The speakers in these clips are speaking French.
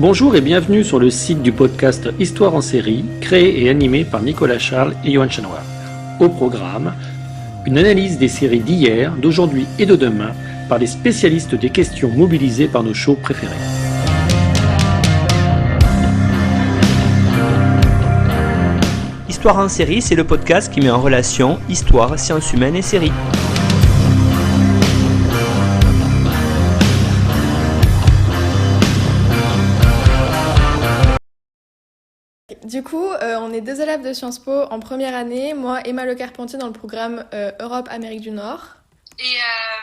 Bonjour et bienvenue sur le site du podcast Histoire en série, créé et animé par Nicolas Charles et Johan Chanoir. Au programme, une analyse des séries d'hier, d'aujourd'hui et de demain par les spécialistes des questions mobilisées par nos shows préférés. Histoire en série, c'est le podcast qui met en relation histoire, sciences humaines et séries. Du coup, on est deux élèves de Sciences Po en première année, moi Emma Le Carpentier dans le programme Europe-Amérique du Nord. Et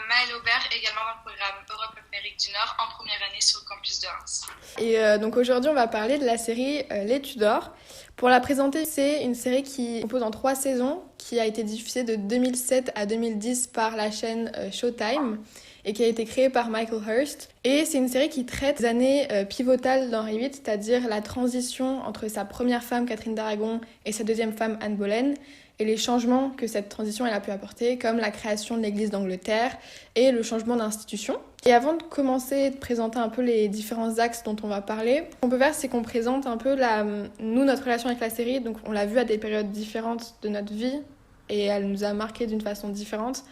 Maëlle Aubert également dans le programme Europe-Amérique du Nord en première année sur le campus de Reims. Et donc aujourd'hui on va parler de la série Les Tudors. Pour la présenter, c'est une série qui compose en 3 saisons, qui a été diffusée de 2007 à 2010 par la chaîne Showtime et qui a été créée par Michael Hurst. Et c'est une série qui traite des années pivotales d'Henri VIII, c'est-à-dire la transition entre sa première femme Catherine d'Aragon et sa deuxième femme Anne Boleyn, et les changements que cette transition elle a pu apporter, comme la création de l'Église d'Angleterre et le changement d'institution. Et avant de commencer et de présenter un peu les différents axes dont on va parler, ce qu'on peut faire, c'est qu'on présente un peu notre relation avec la série. Donc on l'a vue à des périodes différentes de notre vie et elle nous a marqué d'une façon différente.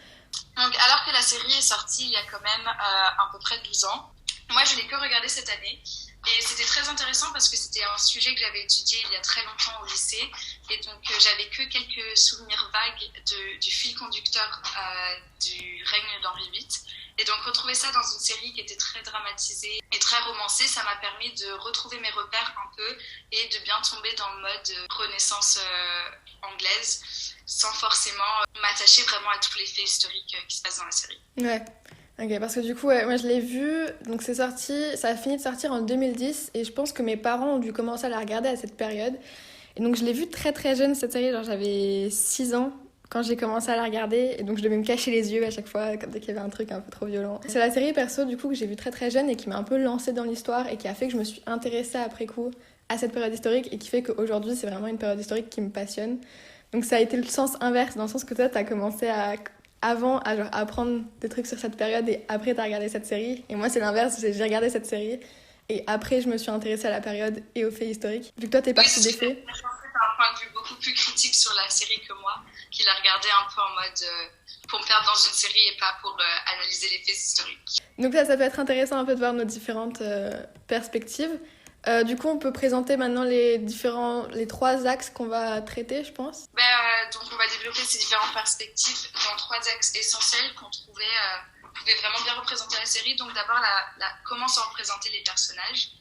Donc alors que la série est sortie il y a quand même à peu près 12 ans, moi je l'ai que regardée cette année. Et c'était très intéressant parce que c'était un sujet que j'avais étudié il y a très longtemps au lycée. Et donc j'avais que quelques souvenirs vagues du fil conducteur du règne d'Henri VIII. Et donc retrouver ça dans une série qui était très dramatisée et très romancée, ça m'a permis de retrouver mes repères un peu et de bien tomber dans le mode renaissance anglaise sans forcément m'attacher vraiment à tous les faits historiques qui se passent dans la série. Ouais. Ok, parce que du coup, moi je l'ai vu, donc ça a fini de sortir en 2010 et je pense que mes parents ont dû commencer à la regarder à cette période. Et donc je l'ai vue très très jeune cette série, genre j'avais 6 ans quand j'ai commencé à la regarder et donc je devais me cacher les yeux à chaque fois comme dès qu'il y avait un truc un peu trop violent. C'est la série perso du coup que j'ai vue très très jeune et qui m'a un peu lancée dans l'histoire et qui a fait que je me suis intéressée après coup à cette période historique et qui fait qu'aujourd'hui c'est vraiment une période historique qui me passionne. Donc ça a été le sens inverse, dans le sens que toi t'as commencé à apprendre des trucs sur cette période et après t'as regardé cette série. Et moi c'est l'inverse, j'ai regardé cette série et après je me suis intéressée à la période et aux faits historiques. Vu que toi t'es partie des faits. Je pense que t'as un point de vue beaucoup plus critique sur la série que moi, qui l'a regardée un peu en mode pour me perdre dans une série et pas pour analyser les faits historiques. Donc ça peut être intéressant un peu de voir nos différentes perspectives. Du coup, on peut présenter maintenant les 3 axes qu'on va traiter, je pense. Donc, on va développer ces différentes perspectives dans 3 axes essentiels qu'on trouvait pouvaient vraiment bien représenter la série. Donc, d'abord, comment sont représentés les personnages.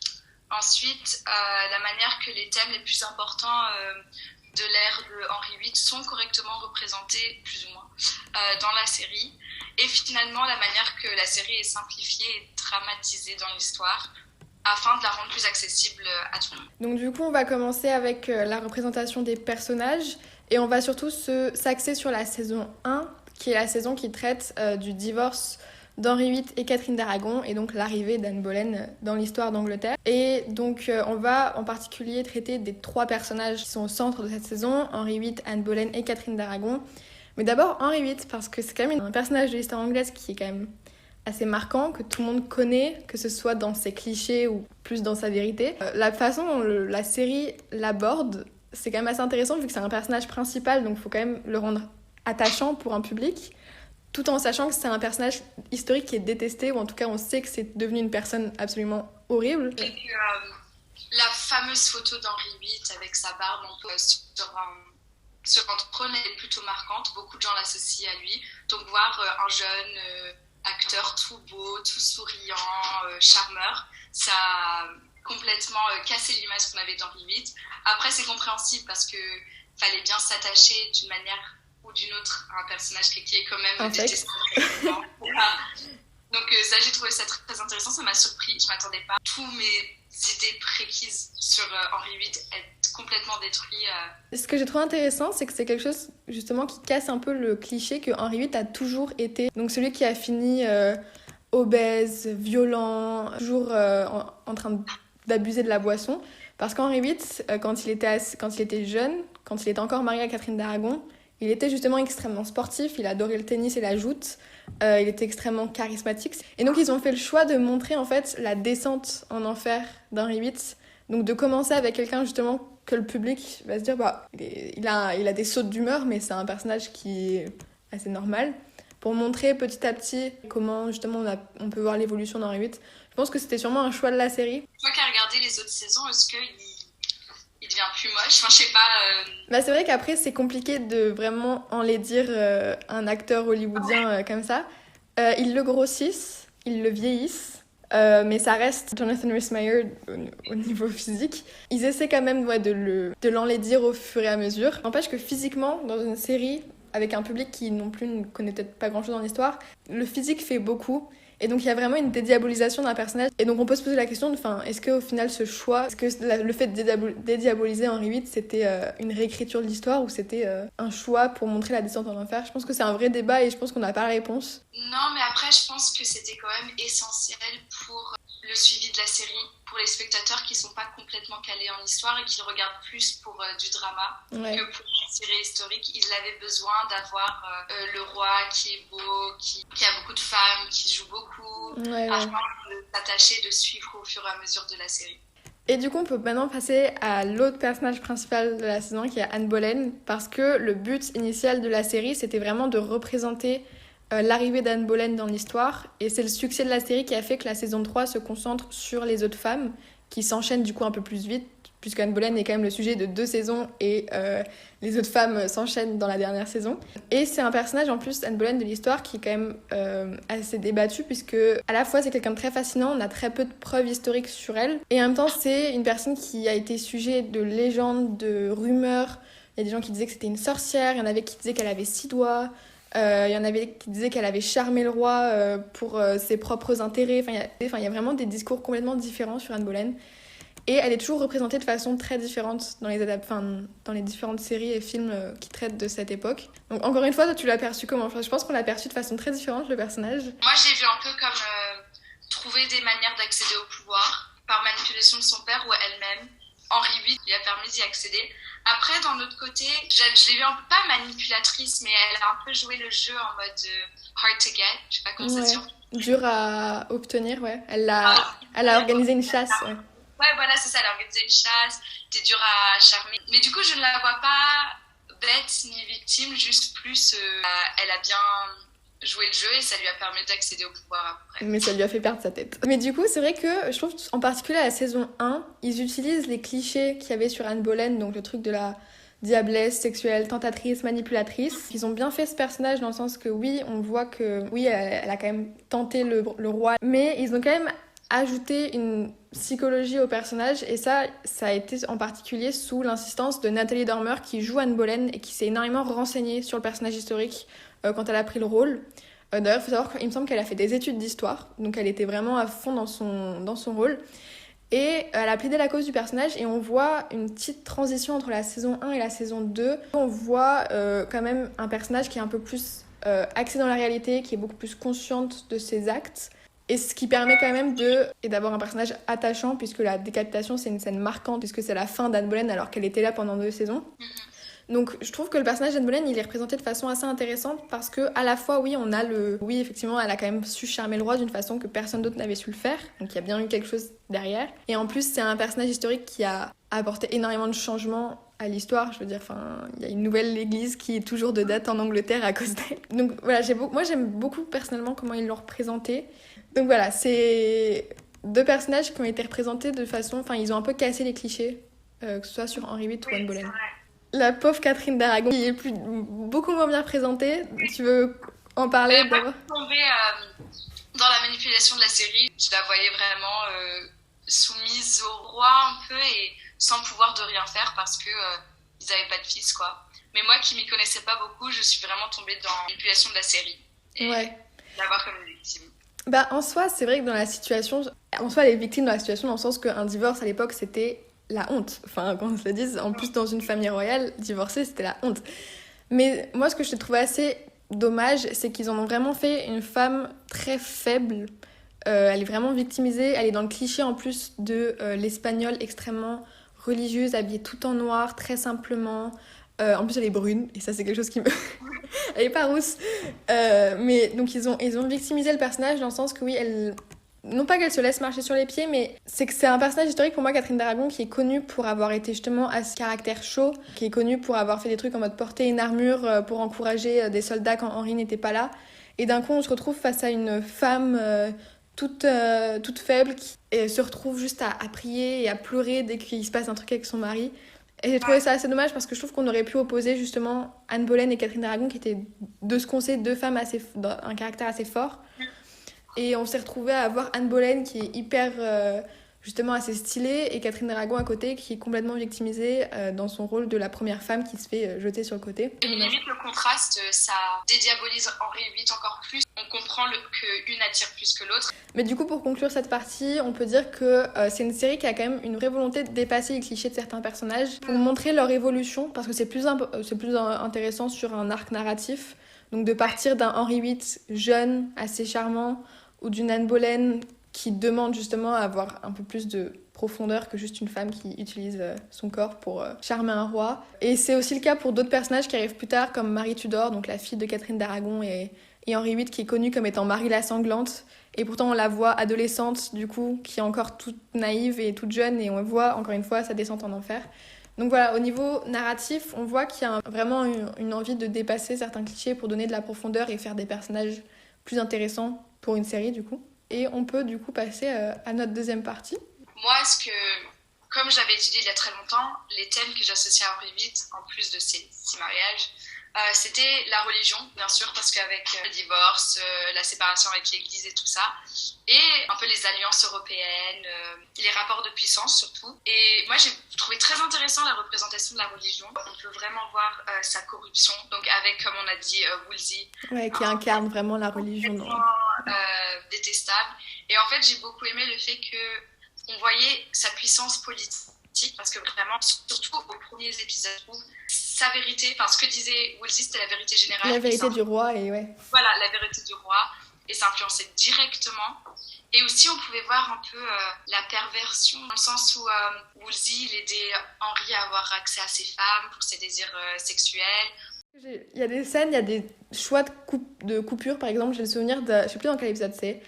Ensuite, la manière que les thèmes les plus importants de l'ère de Henri VIII sont correctement représentés, plus ou moins, dans la série. Et finalement, la manière que la série est simplifiée et dramatisée dans l'histoire, afin de la rendre plus accessible à tout le monde. Donc du coup, on va commencer avec la représentation des personnages et on va surtout s'axer sur la saison 1, qui est la saison qui traite du divorce d'Henri VIII et Catherine d'Aragon et donc l'arrivée d'Anne Boleyn dans l'histoire d'Angleterre. Et donc on va en particulier traiter des 3 personnages qui sont au centre de cette saison, Henri VIII, Anne Boleyn et Catherine d'Aragon. Mais d'abord Henri VIII, parce que c'est quand même un personnage de l'histoire anglaise qui est quand même assez marquant, que tout le monde connaît, que ce soit dans ses clichés ou plus dans sa vérité. La façon dont la série l'aborde, c'est quand même assez intéressant vu que c'est un personnage principal, donc il faut quand même le rendre attachant pour un public, tout en sachant que c'est un personnage historique qui est détesté, ou en tout cas on sait que c'est devenu une personne absolument horrible. Et que la fameuse photo d'Henri VIII avec sa barbe un peu sur un trône est plutôt marquante, beaucoup de gens l'associent à lui, donc voir un jeune acteur tout beau, tout souriant, charmeur, ça a complètement cassé l'image qu'on avait d'Henri VIII. Après, c'est compréhensible parce que fallait bien s'attacher d'une manière ou d'une autre à un personnage qui est quand même détestable. Donc ça, j'ai trouvé ça très, très intéressant, ça m'a surpris, je m'attendais pas. Tous mes idées précises sur Henri VIII être complètement détruites. Ce que j'ai trouvé intéressant, c'est que c'est quelque chose justement qui casse un peu le cliché que Henri VIII a toujours été. Donc celui qui a fini obèse, violent, toujours en train d'abuser de la boisson. Parce qu'Henri VIII, quand il était jeune, quand il était encore marié à Catherine d'Aragon, Il était justement extrêmement sportif, il adorait le tennis et la joute, il était extrêmement charismatique. Et donc ils ont fait le choix de montrer en fait la descente en enfer d'Henri VIII. Donc de commencer avec quelqu'un justement que le public va se dire il a des sautes d'humeur, mais c'est un personnage qui est assez normal. Pour montrer petit à petit comment justement on peut voir l'évolution d'Henri VIII. Je pense que c'était sûrement un choix de la série. Toi qui as regardé les autres saisons, est-ce qu'il il devient plus moche? Enfin, je sais pas. C'est vrai qu'après, c'est compliqué de vraiment enlaidir un acteur hollywoodien comme ça. Ils le grossissent, ils le vieillissent, mais ça reste Jonathan Rhys-Meyer au niveau physique. Ils essaient quand même de l'enlaidir au fur et à mesure. N'empêche que physiquement, dans une série, avec un public qui non plus ne connaît peut-être pas grand-chose en histoire, le physique fait beaucoup. Et donc il y a vraiment une dédiabolisation d'un personnage. Et donc on peut se poser la question est-ce qu'au final ce choix, est-ce que le fait de dédiaboliser Henri VIII, c'était une réécriture de l'histoire ou c'était un choix pour montrer la descente en enfer? Je pense que c'est un vrai débat et je pense qu'on n'a pas la réponse. Non, mais après je pense que c'était quand même essentiel pour le suivi de la série, pour les spectateurs qui sont pas complètement calés en histoire et qui le regardent plus pour du drama que pour une série historique. Ils avaient besoin d'avoir le roi qui est beau, qui a beaucoup de femmes, qui joue beaucoup, afin de s'attacher, de suivre au fur et à mesure de la série. Et du coup, on peut maintenant passer à l'autre personnage principal de la saison, qui est Anne Boleyn, parce que le but initial de la série, c'était vraiment de représenter l'arrivée d'Anne Boleyn dans l'histoire, et c'est le succès de la série qui a fait que la saison 3 se concentre sur les autres femmes, qui s'enchaînent du coup un peu plus vite, puisque Anne Boleyn est quand même le sujet de 2 saisons, et les autres femmes s'enchaînent dans la dernière saison. Et c'est un personnage en plus, Anne Boleyn, de l'histoire, qui est quand même assez débattu, puisque à la fois c'est quelqu'un de très fascinant, on a très peu de preuves historiques sur elle, et en même temps c'est une personne qui a été sujet de légendes, de rumeurs. Il y a des gens qui disaient que c'était une sorcière, il y en avait qui disaient qu'elle avait 6 doigts, il y en avait qui disaient qu'elle avait charmé le roi pour ses propres intérêts. Il y a vraiment des discours complètement différents sur Anne Boleyn. Et elle est toujours représentée de façon très différente dans les différentes séries et films qui traitent de cette époque. Donc encore une fois, toi, tu l'as perçu comment? Je pense qu'on l'a perçu de façon très différente, le personnage. Moi, j'ai vu un peu comme trouver des manières d'accéder au pouvoir par manipulation de son père ou elle-même. Henri VIII lui a permis d'y accéder. Après, d'un autre côté, je l'ai vu un peu, pas manipulatrice, mais elle a un peu joué le jeu en mode hard to get. Je sais pas comment ça se dit. Dur à obtenir, ouais. Elle a organisé une chasse, ouais. Ouais, voilà, c'est ça, elle a organisé une chasse, t'es dur à charmer. Mais du coup, je ne la vois pas bête ni victime, juste plus, elle a bien joué le jeu et ça lui a permis d'accéder au pouvoir après. Mais ça lui a fait perdre sa tête. Mais du coup, c'est vrai que je trouve, en particulier à la saison 1, ils utilisent les clichés qu'il y avait sur Anne Boleyn, donc le truc de la diablesse, sexuelle, tentatrice, manipulatrice. Ils ont bien fait ce personnage dans le sens que oui, on voit que oui, elle a quand même tenté le roi, mais ils ont quand même ajouter une psychologie au personnage, et ça a été en particulier sous l'insistance de Nathalie Dormer qui joue Anne Boleyn et qui s'est énormément renseignée sur le personnage historique quand elle a pris le rôle. D'ailleurs, il faut savoir qu'il me semble qu'elle a fait des études d'histoire, donc elle était vraiment à fond dans son rôle. Et elle a plaidé la cause du personnage, et on voit une petite transition entre la saison 1 et la saison 2. On voit quand même un personnage qui est un peu plus axé dans la réalité, qui est beaucoup plus consciente de ses actes. Et ce qui permet quand même d'avoir un personnage attachant, puisque la décapitation, c'est une scène marquante, puisque c'est la fin d'Anne Boleyn alors qu'elle était là pendant 2 saisons. Donc je trouve que le personnage d'Anne Boleyn, il est représenté de façon assez intéressante, parce que à la fois, oui, oui, effectivement, elle a quand même su charmer le roi d'une façon que personne d'autre n'avait su le faire, donc il y a bien eu quelque chose derrière. Et en plus, c'est un personnage historique qui a apporté énormément de changements à l'histoire. Je veux dire, il y a une nouvelle église qui est toujours de date en Angleterre à cause d'elle. Donc voilà, moi j'aime beaucoup personnellement comment ils l'ont représenté. Donc voilà, c'est 2 personnages qui ont été représentés de façon... ils ont un peu cassé les clichés, que ce soit sur Henri VIII ou Anne Boleyn. La pauvre Catherine d'Aragon, qui est beaucoup moins bien représentée. Tu veux en parler d'abord? Tombée dans la manipulation de la série, je la voyais vraiment soumise au roi un peu et sans pouvoir de rien faire parce que ils n'avaient pas de fils, quoi. Mais moi qui m'y connaissais pas beaucoup, je suis vraiment tombée dans la manipulation de la série. Et l'avoir comme une victime. En soi, c'est vrai que dans la situation... En soi, elle est victime de la situation dans le sens qu'un divorce, à l'époque, c'était la honte. Qu'on se le dise, en plus, dans une famille royale, divorcer, c'était la honte. Mais moi, ce que je trouvais assez dommage, c'est qu'ils en ont vraiment fait une femme très faible. Elle est vraiment victimisée. Elle est dans le cliché, en plus, de l'espagnole extrêmement religieuse, habillée tout en noir, très simplement... En plus, elle est brune, et ça, c'est quelque chose qui me... Elle est pas rousse. Mais donc, ils ont victimisé le personnage dans le sens que, oui, elle... Non pas qu'elle se laisse marcher sur les pieds, mais c'est que c'est un personnage historique pour moi, Catherine d'Aragon, qui est connue pour avoir été justement à ce caractère chaud, qui est connue pour avoir fait des trucs en mode porter une armure pour encourager des soldats quand Henri n'était pas là. Et d'un coup, on se retrouve face à une femme toute faible qui se retrouve juste à prier et à pleurer dès qu'il se passe un truc avec son mari. Et j'ai trouvé ça assez dommage parce que je trouve qu'on aurait pu opposer justement Anne Boleyn et Catherine d'Aragon, qui étaient de ce qu'on sait deux femmes d'un caractère assez fort. Et on s'est retrouvé à avoir Anne Boleyn qui est hyper, justement, assez stylée, et Catherine d'Aragon à côté qui est complètement victimisée dans son rôle de la première femme qui se fait jeter sur le côté. Limite, le contraste, ça dédiabolise Henri VIII encore plus. On comprend qu'une attire plus que l'autre. Mais du coup, pour conclure cette partie, on peut dire que c'est une série qui a quand même une vraie volonté de dépasser les clichés de certains personnages pour montrer leur évolution, parce que c'est plus intéressant sur un arc narratif. Donc de partir d'un Henri VIII jeune, assez charmant, ou d'une Anne Boleyn qui demande justement à avoir un peu plus de profondeur que juste une femme qui utilise son corps pour charmer un roi. Et c'est aussi le cas pour d'autres personnages qui arrivent plus tard, comme Marie Tudor, donc la fille de Catherine d'Aragon et Henri VIII, qui est connue comme étant Marie la sanglante. Et pourtant on la voit adolescente, du coup, qui est encore toute naïve et toute jeune, et on voit encore une fois sa descente en enfer. Donc voilà, au niveau narratif, on voit qu'il y a vraiment une envie de dépasser certains clichés pour donner de la profondeur et faire des personnages plus intéressants pour une série, du coup. Et on peut, du coup, passer à notre deuxième partie. Moi, comme j'avais étudié il y a très longtemps, les thèmes que j'associais à Henri VIII, en plus de ses 6 mariages, c'était la religion, bien sûr, parce qu'avec le divorce, la séparation avec l'Église et tout ça, et un peu les alliances européennes, les rapports de puissance surtout. Et moi, j'ai trouvé très intéressant la représentation de la religion. On peut vraiment voir sa corruption, donc avec, comme on a dit, Wolsey. Ouais, qui incarne vraiment la religion. Détestable. Et en fait, j'ai beaucoup aimé le fait qu'on voyait sa puissance politique, parce que vraiment, surtout aux premiers épisodes, sa vérité, enfin ce que disait Wolsey, c'était la vérité générale. La vérité du roi, et ouais. Voilà, la vérité du roi, et ça influençait directement. Et aussi, on pouvait voir un peu la perversion, dans le sens où Wolsey, il aidait Henri à avoir accès à ses femmes pour ses désirs sexuels. Il y a des scènes, il y a des choix de coupure, par exemple, j'ai le souvenir je sais plus dans quel épisode c'est,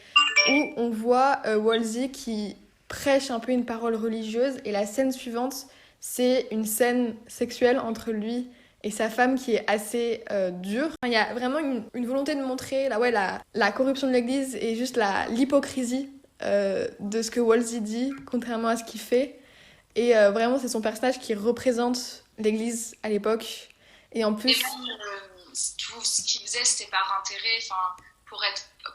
où on voit Wolsey qui prêche un peu une parole religieuse, et la scène suivante, c'est une scène sexuelle entre lui et sa femme qui est assez dure. Il y a vraiment une volonté de montrer la corruption de l'Église et juste l'hypocrisie de ce que Wolsey dit, contrairement à ce qu'il fait. Et vraiment, c'est son personnage qui représente l'Église à l'époque. Et en plus... Et même, tout ce qu'il faisait, c'était par intérêt,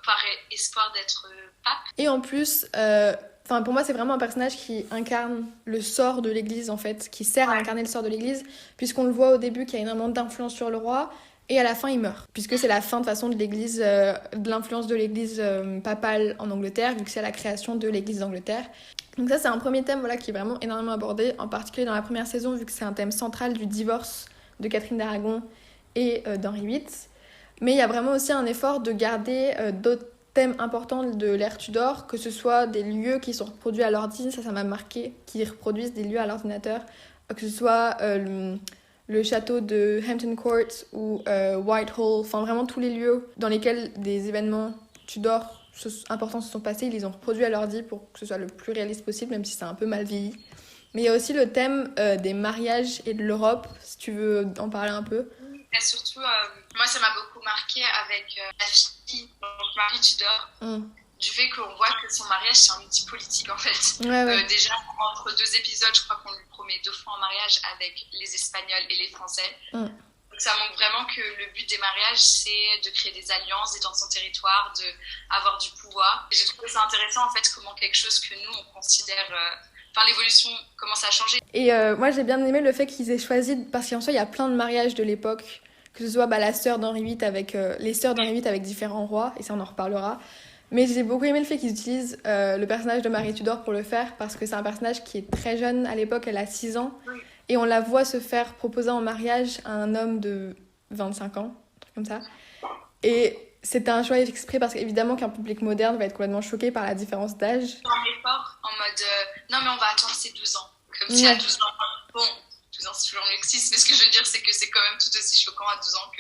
par espoir d'être pape. Et en plus... pour moi, c'est vraiment un personnage qui incarne le sort de l'Église, en fait, qui sert à incarner le sort de l'Église, puisqu'on le voit au début qu'il y a énormément d'influence sur le roi, et à la fin, il meurt. Puisque c'est la fin, de façon, de l'Église, de l'influence de l'Église papale en Angleterre, vu que c'est la création de l'Église d'Angleterre. Donc ça, c'est un premier thème qui est vraiment énormément abordé, en particulier dans la première saison, vu que c'est un thème central du divorce de Catherine d'Aragon et d'Henri VIII. Mais il y a vraiment aussi un effort de garder d'autres thèmes importants de l'ère Tudor, que ce soit des lieux qui sont reproduits à l'ordi, ça m'a marqué, qui reproduisent des lieux à l'ordinateur, que ce soit le château de Hampton Court ou Whitehall, enfin vraiment tous les lieux dans lesquels des événements Tudor importants se sont passés, ils les ont reproduits à l'ordi pour que ce soit le plus réaliste possible, même si c'est un peu mal vieilli. Mais il y a aussi le thème des mariages et de l'Europe, si tu veux en parler un peu. Et surtout, moi, ça m'a beaucoup marqué avec la fille, donc Marie Tudor, du fait qu'on voit que son mariage, c'est un outil politique, en fait. Ouais. Déjà, entre 2 épisodes, je crois qu'on lui promet 2 fois en mariage avec les Espagnols et les Français. Donc, ça montre vraiment que le but des mariages, c'est de créer des alliances, d'étendre son territoire, d'avoir du pouvoir. Et j'ai trouvé ça intéressant, en fait, comment quelque chose que nous, on considère... l'évolution commence à changer. Et moi, j'ai bien aimé le fait qu'ils aient choisi, parce qu'en soi, il y a plein de mariages de l'époque, que ce soit la sœur d'Henri VIII avec les sœurs d'Henri VIII avec différents rois, et ça, on en reparlera. Mais j'ai beaucoup aimé le fait qu'ils utilisent le personnage de Marie Tudor pour le faire, parce que c'est un personnage qui est très jeune. À l'époque, elle a 6 ans, et on la voit se faire proposer en mariage à un homme de 25 ans, un truc comme ça. Et c'était un choix exprès, parce qu'évidemment qu'un public moderne va être complètement choqué par la différence d'âge. Un effort en mode non mais on va attendre ses 12 ans, comme si à 12 ans, bon, tout 12 ans, c'est toujours mieux que 6. Mais ce que je veux dire, c'est que c'est quand même tout aussi choquant à 12 ans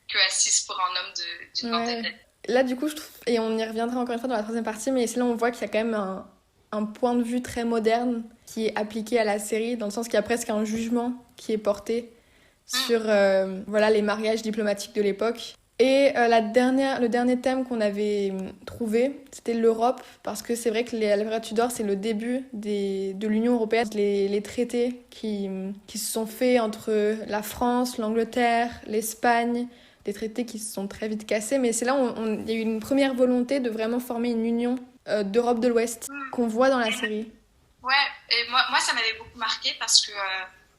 que à 6 pour un homme d'une vingtaine d'années. Là, du coup, je trouve, et on y reviendra encore une fois dans la troisième partie, mais c'est là où on voit qu'il y a quand même un point de vue très moderne qui est appliqué à la série, dans le sens qu'il y a presque un jugement qui est porté sur voilà, les mariages diplomatiques de l'époque. Et le dernier thème qu'on avait trouvé, c'était l'Europe, parce que c'est vrai que l'ère Tudor, c'est le début de l'Union européenne. Les traités qui se sont faits entre la France, l'Angleterre, l'Espagne, des traités qui se sont très vite cassés, mais c'est là où il y a eu une première volonté de vraiment former une union d'Europe de l'Ouest qu'on voit dans la série. Ouais, et moi ça m'avait beaucoup marqué parce que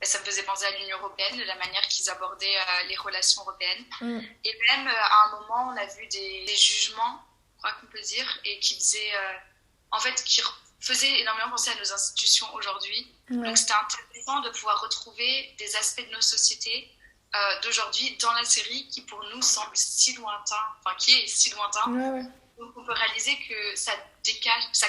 ça me faisait penser à l'Union européenne, de la manière qu'ils abordaient les relations européennes. Et même à un moment, on a vu des jugements, je crois qu'on peut dire, et qui faisaient, qui faisaient énormément penser à nos institutions aujourd'hui. Donc c'était intéressant de pouvoir retrouver des aspects de nos sociétés d'aujourd'hui dans la série qui pour nous semble si lointain, qui est si lointain. Donc on peut réaliser que ça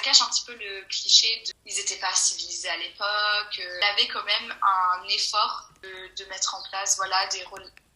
cache un petit peu le cliché ils n'étaient pas civilisés à l'époque. Il y avait quand même un effort de mettre en place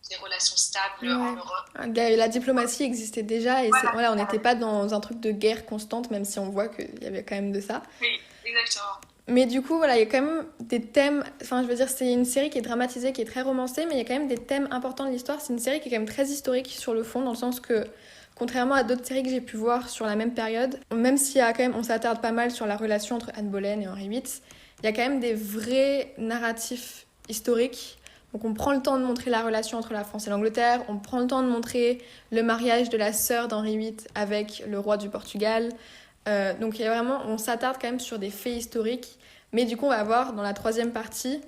des relations stables en Europe. La diplomatie existait déjà et on n'était pas dans un truc de guerre constante, même si on voit qu'il y avait quand même de ça. Oui, exactement. Mais du coup, voilà, il y a quand même des thèmes... Enfin, je veux dire, c'est une série qui est dramatisée, qui est très romancée, mais il y a quand même des thèmes importants de l'histoire. C'est une série qui est quand même très historique sur le fond, dans le sens que, contrairement à d'autres séries que j'ai pu voir sur la même période, même s'il y a quand même, on s'attarde pas mal sur la relation entre Anne Boleyn et Henri VIII, il y a quand même des vrais narratifs historiques. Donc on prend le temps de montrer la relation entre la France et l'Angleterre, on prend le temps de montrer le mariage de la sœur d'Henri VIII avec le roi du Portugal. Donc il y a vraiment, on s'attarde quand même sur des faits historiques, mais du coup on va voir dans la troisième partie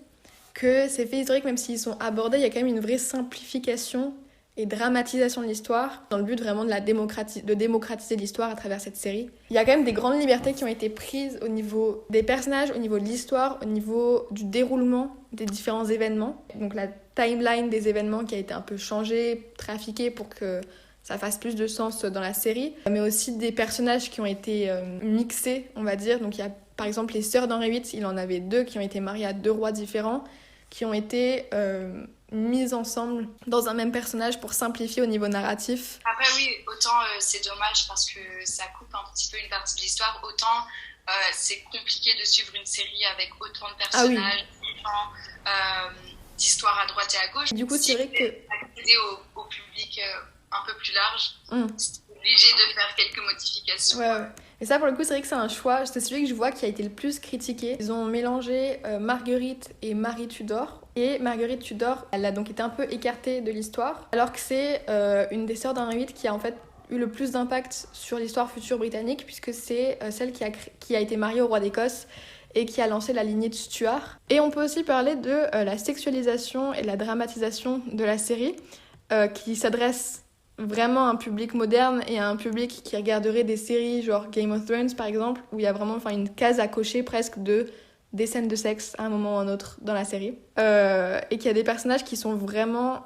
que ces faits historiques, même s'ils sont abordés, il y a quand même une vraie simplification et dramatisation de l'histoire, dans le but vraiment de démocratiser l'histoire à travers cette série. Il y a quand même des grandes libertés qui ont été prises au niveau des personnages, au niveau de l'histoire, au niveau du déroulement des différents événements. Donc la timeline des événements qui a été un peu changée, trafiquée pour que ça fasse plus de sens dans la série, mais aussi des personnages qui ont été mixés, on va dire. Donc il y a par exemple les sœurs d'Henri VIII, il en avait 2 qui ont été mariées à 2 rois différents, qui ont été mises ensemble dans un même personnage pour simplifier au niveau narratif. Après oui, autant c'est dommage parce que ça coupe un petit peu une partie de l'histoire, autant c'est compliqué de suivre une série avec autant de personnages, d'histoires à droite et à gauche. Du coup, c'est vrai que... accéder au public un peu plus large, c'est obligé de faire quelques modifications. Ouais. Et ça, pour le coup, c'est vrai que c'est un choix. C'est celui que je vois qui a été le plus critiqué. Ils ont mélangé Marguerite et Marie Tudor. Et Marguerite Tudor, elle a donc été un peu écartée de l'histoire, alors que c'est une des sœurs d'Henri VIII qui a en fait eu le plus d'impact sur l'histoire future britannique, puisque c'est celle qui a été mariée au roi d'Écosse et qui a lancé la lignée de Stuart. Et on peut aussi parler de la sexualisation et la dramatisation de la série, qui s'adresse vraiment à un public moderne et à un public qui regarderait des séries genre Game of Thrones par exemple, où il y a vraiment une case à cocher presque des scènes de sexe à un moment ou à un autre dans la série, et qu'il y a des personnages qui sont vraiment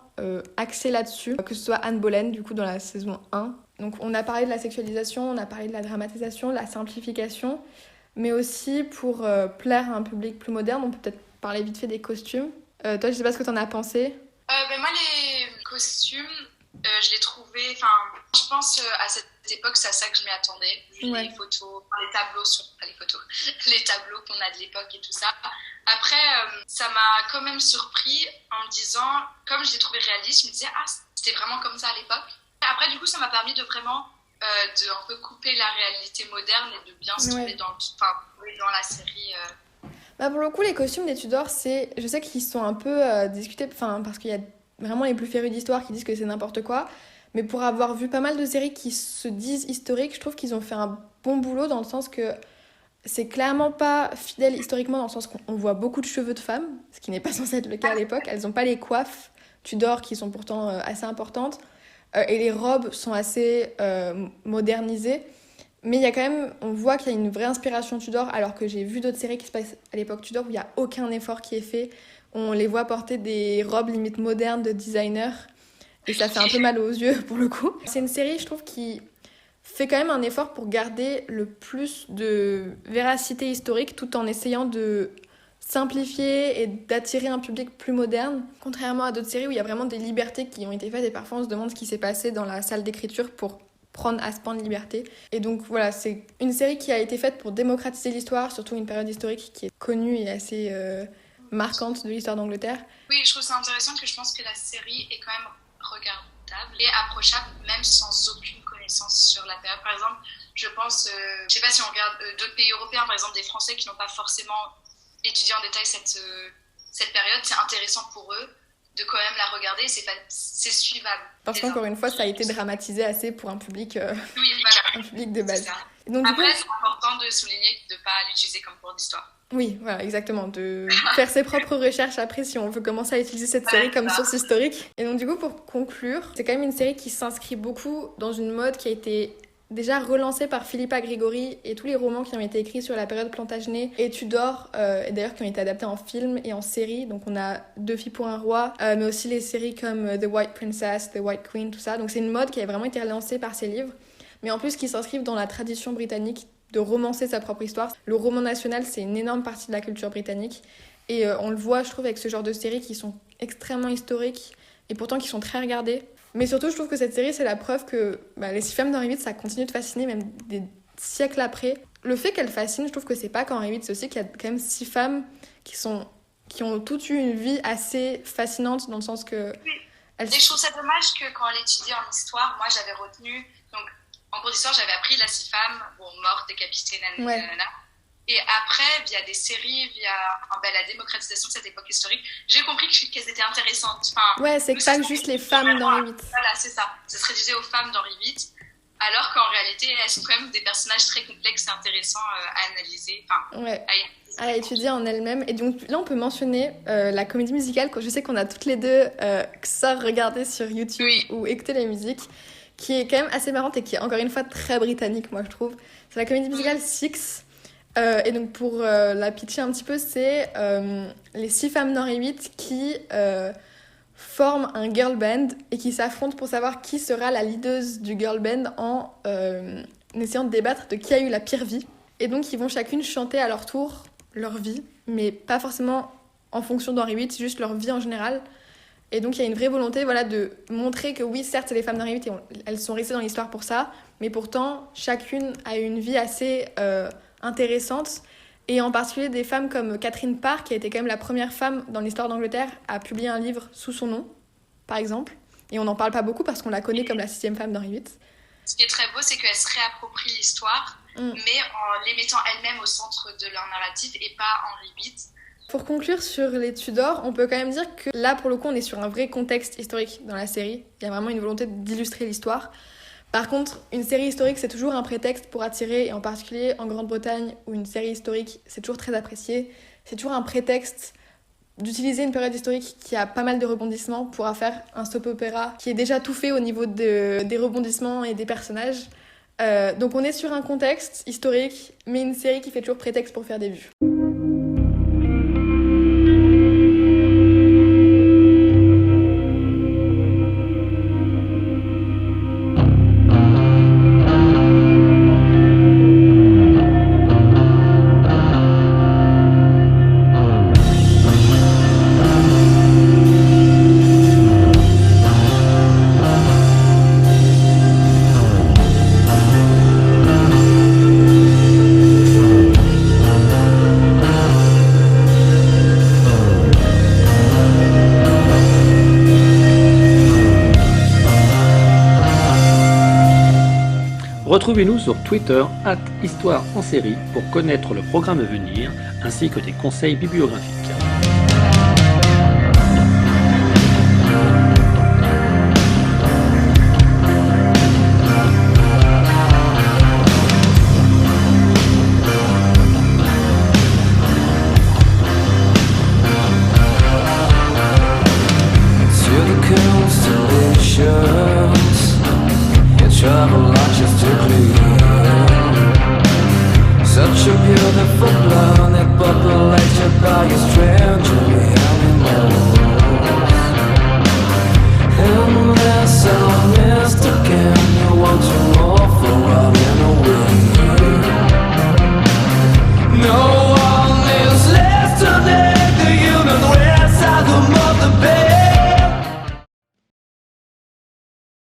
axés là-dessus, que ce soit Anne Boleyn du coup dans la saison 1. Donc on a parlé de la sexualisation, on a parlé de la dramatisation, de la simplification, mais aussi pour plaire à un public plus moderne, on peut peut-être parler vite fait des costumes. Toi, je sais pas ce que t'en as pensé. Moi les costumes, je l'ai trouvé, je pense à cette époque, c'est à ça que je m'y attendais, vu les photos, les tableaux qu'on a de l'époque et tout ça. Après, ça m'a quand même surpris en me disant, comme je l'ai trouvé réaliste, je me disais, c'était vraiment comme ça à l'époque. Après, du coup, ça m'a permis de vraiment de un peu couper la réalité moderne et de bien se trouver dans la série. Pour le coup, les costumes des Tudors, je sais qu'ils sont un peu discutés, parce qu'il y a vraiment les plus férus d'histoire qui disent que c'est n'importe quoi, mais pour avoir vu pas mal de séries qui se disent historiques, je trouve qu'ils ont fait un bon boulot dans le sens que c'est clairement pas fidèle historiquement, dans le sens qu'on voit beaucoup de cheveux de femmes, ce qui n'est pas censé être le cas à l'époque. Elles n'ont pas les coiffes Tudor qui sont pourtant assez importantes, et les robes sont assez modernisées, mais il y a quand même, on voit qu'il y a une vraie inspiration Tudor, alors que j'ai vu d'autres séries qui se passent à l'époque Tudor où il n'y a aucun effort qui est fait. On les voit porter des robes limite modernes de designer, et ça fait un peu mal aux yeux pour le coup. C'est une série, je trouve, qui fait quand même un effort pour garder le plus de véracité historique tout en essayant de simplifier et d'attirer un public plus moderne, contrairement à d'autres séries où il y a vraiment des libertés qui ont été faites et parfois on se demande ce qui s'est passé dans la salle d'écriture pour prendre à ce point de liberté. Et donc voilà, c'est une série qui a été faite pour démocratiser l'histoire, surtout une période historique qui est connue et assez marquante de l'histoire d'Angleterre. Oui, je trouve ça intéressant que je pense que la série est quand même regardable et approchable même sans aucune connaissance sur la période. Par exemple, je pense, je sais pas si on regarde d'autres pays européens, par exemple des Français qui n'ont pas forcément étudié en détail cette période, c'est intéressant pour eux de quand même la regarder, c'est suivable. Parce qu'encore une fois, ça a été dramatisé assez pour un public, oui, voilà. un public de base. Donc, après, c'est important de souligner de ne pas l'utiliser comme cours d'histoire. Oui, voilà, exactement, de faire ses propres recherches après si on veut commencer à utiliser cette série comme source historique. Et donc du coup, pour conclure, c'est quand même une série qui s'inscrit beaucoup dans une mode qui a été déjà relancée par Philippa Grigori et tous les romans qui ont été écrits sur la période Plantagenet et Tudor, et d'ailleurs qui ont été adaptés en film et en série. Donc on a Deux filles pour un roi, mais aussi les séries comme The White Princess, The White Queen, tout ça. Donc c'est une mode qui a vraiment été relancée par ces livres, mais en plus qui s'inscrivent dans la tradition britannique de romancer sa propre histoire. Le roman national, c'est une énorme partie de la culture britannique. Et on le voit, je trouve, avec ce genre de séries qui sont extrêmement historiques et pourtant qui sont très regardées. Mais surtout, je trouve que cette série, c'est la preuve que les 6 femmes d'Henri VIII, ça continue de fasciner même des siècles après. Le fait qu'elle fascine, je trouve que c'est pas qu'Henri VIII, c'est aussi qu'il y a quand même 6 femmes qui ont toutes eu une vie assez fascinante dans le sens que... Oui. Et je trouve ça dommage que quand elle étudiait en histoire, moi j'avais retenu... Donc, en cours d'histoire, j'avais appris la 6 femmes, mortes, décapitées, nanana. Et après, via des séries, via la démocratisation de cette époque historique, j'ai compris qu'elles étaient intéressantes. Enfin, c'est pas juste les femmes d'Henri VIII. Voilà, c'est ça. Ça se réduisait aux femmes d'Henri VIII, alors qu'en réalité, elles sont quand même des personnages très complexes et intéressants à analyser. À étudier en elles-mêmes. Et donc là, on peut mentionner la comédie musicale, que je sais qu'on a toutes les deux ça regardé sur YouTube ou écouté la musique, qui est quand même assez marrante et qui est encore une fois très britannique, moi je trouve. C'est la comédie musicale Six. Et donc pour la pitcher un petit peu, c'est les 6 femmes d'Henri VIII qui forment un girl band et qui s'affrontent pour savoir qui sera la leaduse du girl band en essayant de débattre de qui a eu la pire vie. Et donc ils vont chacune chanter à leur tour leur vie, mais pas forcément en fonction d'Henri VIII, c'est juste leur vie en général. Et donc il y a une vraie volonté de montrer que oui, certes, c'est les femmes d'Henri VIII et elles sont restées dans l'histoire pour ça, mais pourtant, chacune a une vie assez intéressante. Et en particulier des femmes comme Catherine Parr, qui a été quand même la première femme dans l'histoire d'Angleterre à publier un livre sous son nom, par exemple. Et on n'en parle pas beaucoup parce qu'on la connaît comme la 6e femme d'Henri VIII. Ce qui est très beau, c'est qu'elle se réapproprie l'histoire, mais en les mettant elles-mêmes au centre de leur narrative et pas Henri VIII. Pour conclure sur les Tudors, on peut quand même dire que là, pour le coup, on est sur un vrai contexte historique dans la série. Il y a vraiment une volonté d'illustrer l'histoire. Par contre, une série historique, c'est toujours un prétexte pour attirer, et en particulier en Grande-Bretagne, où une série historique, c'est toujours très apprécié. C'est toujours un prétexte d'utiliser une période historique qui a pas mal de rebondissements pour faire un soap-opéra qui est déjà tout fait au niveau des rebondissements et des personnages. Donc on est sur un contexte historique, mais une série qui fait toujours prétexte pour faire des vues. Retrouvez-nous sur Twitter @Histoire en série pour connaître le programme à venir ainsi que des conseils bibliographiques.